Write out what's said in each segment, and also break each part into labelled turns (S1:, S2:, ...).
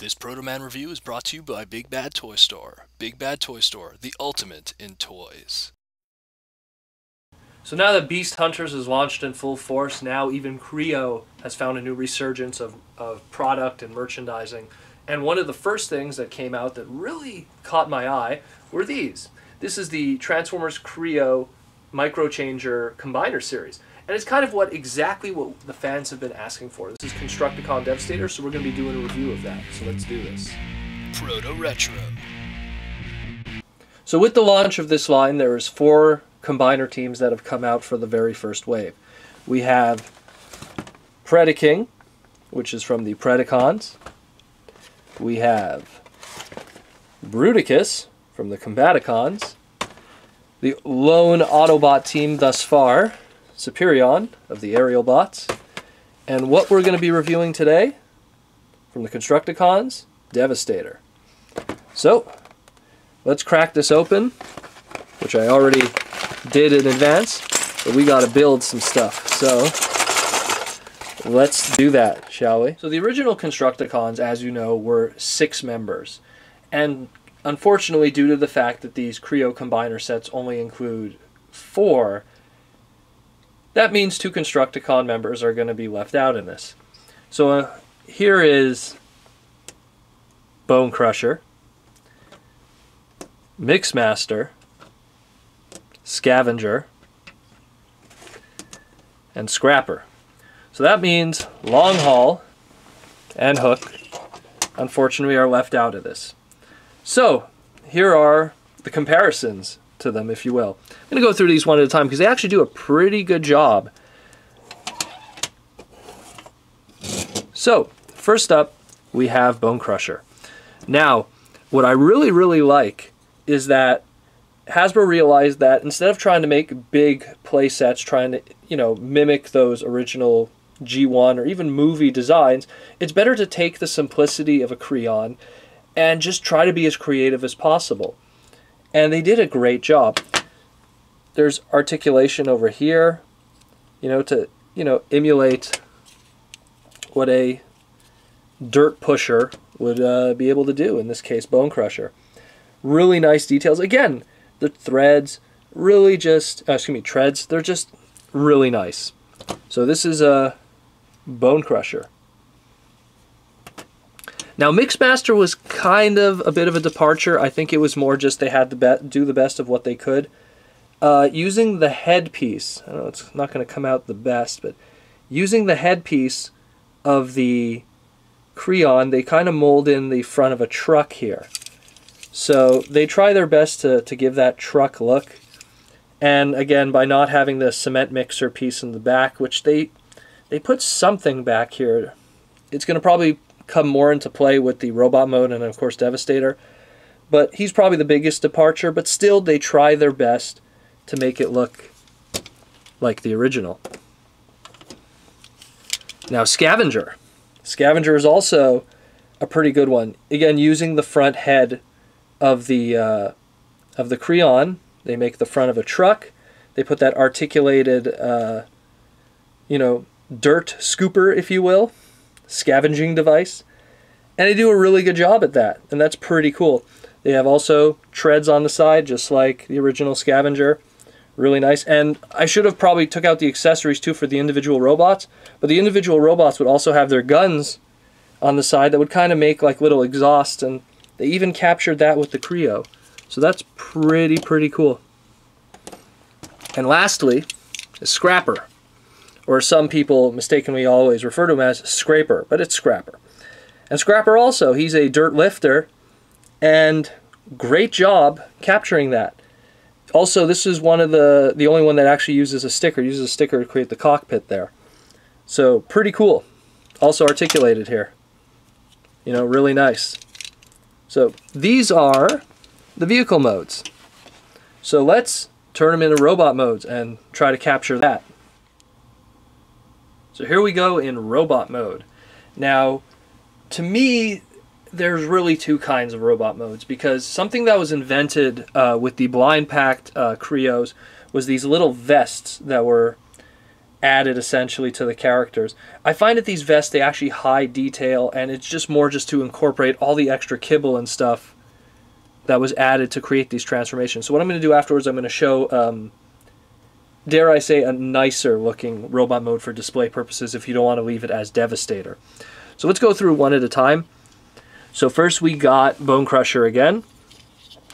S1: This Protoman review is brought to you by Big Bad Toy Store. Big Bad Toy Store, the ultimate in toys.
S2: So now that Beast Hunters is launched in full force, now even Kre-O has found a new resurgence of product and merchandising. And one of the first things that came out that really caught my eye were these. This is the Transformers Kre-O Micro Changer Combiner series. And it's kind of exactly what the fans have been asking for. This is Constructicon Devastator, so we're going to be doing a review of that. So let's do this.
S1: Protoretro.
S2: So with the launch of this line, there's 4 combiner teams that have come out for the very first wave. We have Predaking, which is from the Predacons. We have Bruticus from the Combaticons. The lone Autobot team thus far, Superion of the Aerial Bots. And what we're going to be reviewing today from the Constructicons, Devastator. So, let's crack this open, which I already did in advance, but we got to build some stuff. So, let's do that, shall we? So the original Constructicons, as you know, were 6 members. And unfortunately, due to the fact that these Kre-O combiner sets only include 4, that means 2 Constructicon members are going to be left out in this. So here is Bonecrusher, Mixmaster, Scavenger, and Scrapper. So that means Long Haul and Hook, unfortunately, are left out of this. So here are the comparisons to them, if you will. I'm going to go through these one at a time because they actually do a pretty good job. So, first up, we have Bonecrusher. Now, what I really like is that Hasbro realized that instead of trying to make big play sets, trying to, mimic those original G1 or even movie designs, it's better to take the simplicity of a Kre-On and just try to be as creative as possible. And they did a great job. There's articulation over here, to, emulate what a dirt pusher would be able to do, in this case, Bonecrusher. Really nice details. Again, the threads really just, treads, they're just really nice. So this is a Bonecrusher. Now, Mixmaster was kind of a bit of a departure. I think it was more just they had to do the best of what they could. Using the headpiece, I know it's not going to come out the best, but using the headpiece of the Kre-On, they kind of mold in the front of a truck here. So they try their best to give that truck look. And again, by not having the cement mixer piece in the back, which they put something back here, it's going to probably come more into play with the robot mode and of course Devastator, but he's probably the biggest departure, but still they try their best to make it look like the original. Now Scavenger is also a pretty good one, again using the front head of the Kre-On. They make the front of a truck, they put that articulated dirt scooper, if you will, scavenging device, and they do a really good job at that, and that's pretty cool. They have also treads on the side just like the original Scavenger. Really nice. And I should have probably took out the accessories too for the individual robots, but the individual robots would also have their guns on the side that would kind of make like little exhausts, and they even captured that with the Kre-O. So that's pretty cool. And lastly is Scrapper, or some people mistakenly always refer to him as Scraper, but it's Scrapper. And Scrapper also, he's a dirt lifter, and great job capturing that. Also, this is one of the only one that actually uses a sticker to create the cockpit there. So, pretty cool. Also articulated here. Really nice. So, these are the vehicle modes. So, let's turn them into robot modes and try to capture that. So here we go in robot mode. Now, to me, there's really 2 kinds of robot modes, because something that was invented with the blind packed Kre-Os was these little vests that were added essentially to the characters. I find that these vests, they actually hide detail, and it's just more just to incorporate all the extra kibble and stuff that was added to create these transformations. So what I'm going to do afterwards, I'm going to show, dare I say, a nicer looking robot mode for display purposes if you don't want to leave it as Devastator. So let's go through one at a time. So first we got Bonecrusher again.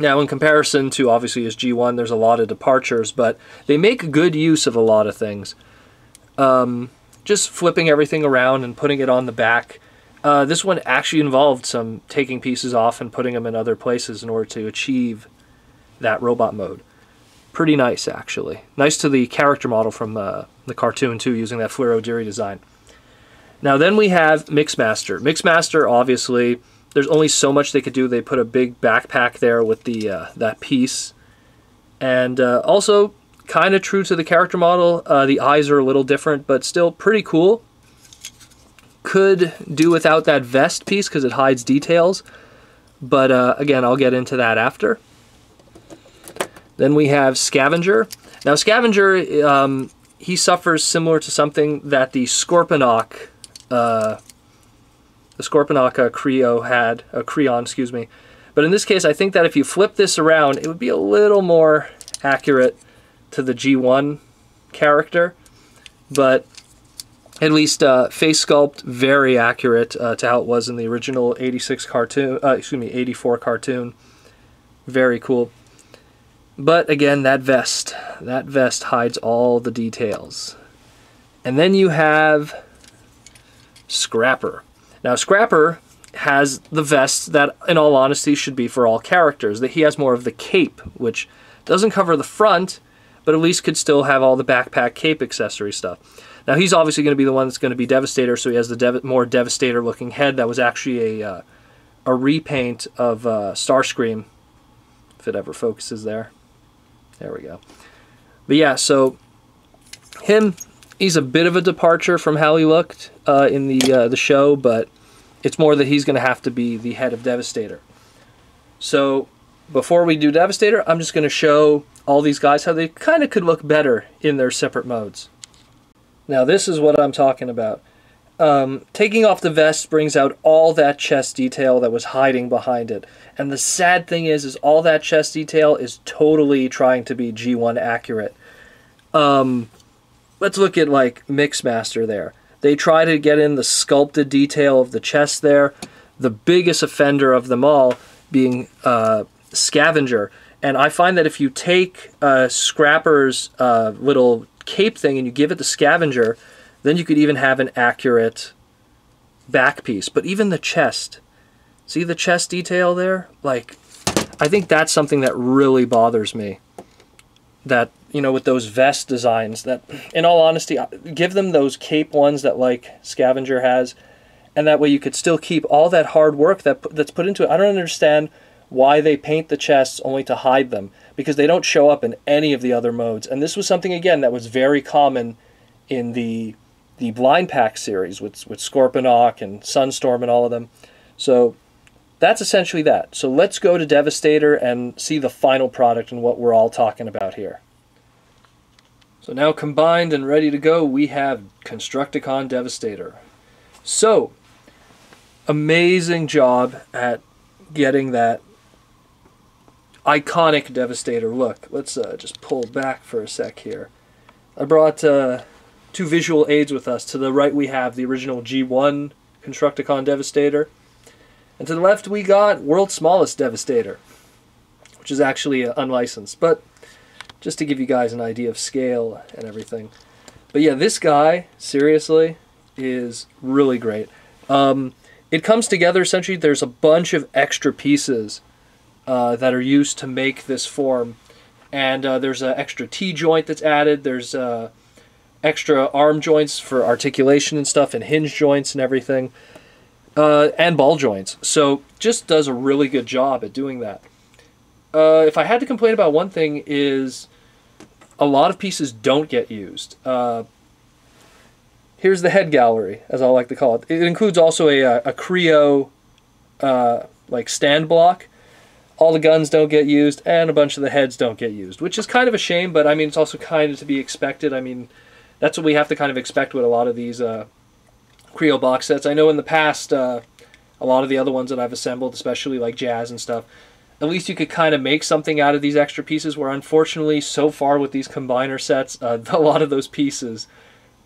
S2: Now in comparison to obviously his G1, there's a lot of departures, but they make good use of a lot of things. Just flipping everything around and putting it on the back. This one actually involved some taking pieces off and putting them in other places in order to achieve that robot mode. Pretty nice, actually. Nice to the character model from the cartoon, too, using that Fluoro-Diri design. Now, then we have Mixmaster. Mixmaster, obviously, there's only so much they could do. They put a big backpack there with the that piece. And also, kind of true to the character model. The eyes are a little different, but still pretty cool. Could do without that vest piece because it hides details. But again, I'll get into that after. Then we have Scavenger. Now Scavenger, he suffers similar to something that the Scorponok Kre-O had, Kre-On, excuse me. But in this case, I think that if you flip this around, it would be a little more accurate to the G1 character. But at least face sculpt, very accurate to how it was in the original 86 cartoon, 84 cartoon. Very cool. But again, that vest hides all the details. And then you have Scrapper. Now Scrapper has the vest that, in all honesty, should be for all characters. That he has more of the cape, which doesn't cover the front, but at least could still have all the backpack cape accessory stuff. Now he's obviously going to be the one that's going to be Devastator, so he has the more Devastator-looking head. That was actually a repaint of Starscream, if it ever focuses there. There we go. But yeah, so he's a bit of a departure from how he looked in the show, but it's more that he's going to have to be the head of Devastator. So before we do Devastator, I'm just going to show all these guys how they kind of could look better in their separate modes. Now this is what I'm talking about. Taking off the vest brings out all that chest detail that was hiding behind it. And the sad thing is all that chest detail is totally trying to be G1 accurate. Let's look at like Mixmaster there. They try to get in the sculpted detail of the chest there. The biggest offender of them all being Scavenger. And I find that if you take Scrapper's little cape thing and you give it to Scavenger, then you could even have an accurate back piece. But even the chest, see the chest detail there? Like, I think that's something that really bothers me. That, you know, with those vest designs, that, in all honesty, give them those cape ones that, like, Scavenger has, and that way you could still keep all that hard work that's put into it. I don't understand why they paint the chests only to hide them, because they don't show up in any of the other modes. And this was something, again, that was very common in the Blind Pack series with Scorponok and Sunstorm and all of them. So that's essentially that. So let's go to Devastator and see the final product and what we're all talking about here. So now combined and ready to go, we have Constructicon Devastator. So, amazing job at getting that iconic Devastator look. Let's just pull back for a sec here. I brought two visual aids with us. To the right we have the original G1 Constructicon Devastator. And to the left we got World's Smallest Devastator, which is actually unlicensed, but just to give you guys an idea of scale and everything. But yeah, this guy, seriously, is really great. It comes together, essentially, there's a bunch of extra pieces that are used to make this form. And there's an extra T-joint that's added, there's extra arm joints for articulation and stuff, and hinge joints and everything. And ball joints. So just does a really good job at doing that. If I had to complain about one thing, is a lot of pieces don't get used. Here's the head gallery, as I like to call it. It includes also a Kre-O like stand block. All the guns don't get used, and a bunch of the heads don't get used, which is kind of a shame, but I mean, it's also kind of to be expected. I mean, that's what we have to kind of expect with a lot of these Kre-O box sets. I know in the past, a lot of the other ones that I've assembled, especially like Jazz and stuff, at least you could kind of make something out of these extra pieces, where unfortunately so far with these combiner sets, a lot of those pieces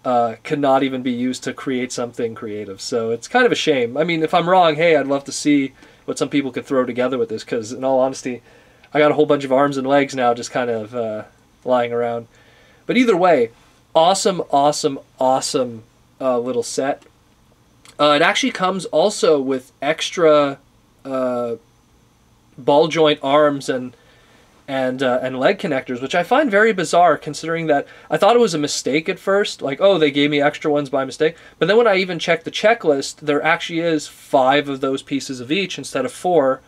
S2: could not even be used to create something creative. So it's kind of a shame. I mean, if I'm wrong, hey, I'd love to see what some people could throw together with this, because in all honesty, I got a whole bunch of arms and legs now just kind of lying around. But either way, awesome, awesome, awesome little set. It actually comes also with extra ball joint arms and leg connectors, which I find very bizarre, considering that I thought it was a mistake at first, like, oh, they gave me extra ones by mistake. But then when I even checked the checklist, there actually is 5 of those pieces of each instead of 4.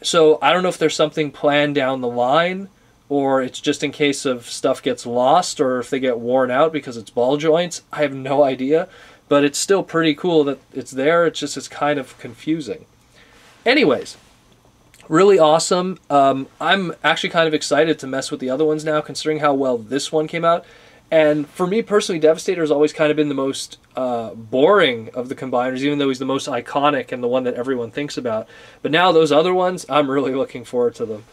S2: So I don't know if there's something planned down the line, or it's just in case of stuff gets lost, or if they get worn out because it's ball joints. I have no idea, but it's still pretty cool that it's there. It's just, it's kind of confusing. Anyways, really awesome. I'm actually kind of excited to mess with the other ones now, considering how well this one came out. And for me personally, Devastator has always kind of been the most boring of the combiners, even though he's the most iconic and the one that everyone thinks about. But now those other ones, I'm really looking forward to them.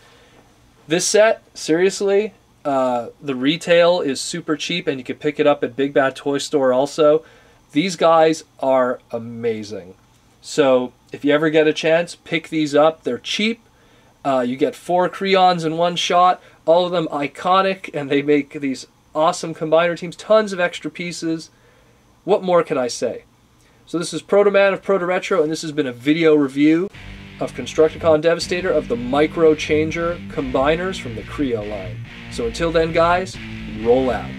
S2: This set, seriously, the retail is super cheap, and you can pick it up at Big Bad Toy Store also. These guys are amazing. So if you ever get a chance, pick these up. They're cheap. You get 4 Kre-Ons in one shot, all of them iconic, and they make these awesome combiner teams, tons of extra pieces. What more can I say? So this is Protoman of Protoretro, and this has been a video review of Constructicon Devastator of the Micro Changer combiners from the Kre-O line. So until then, guys, roll out.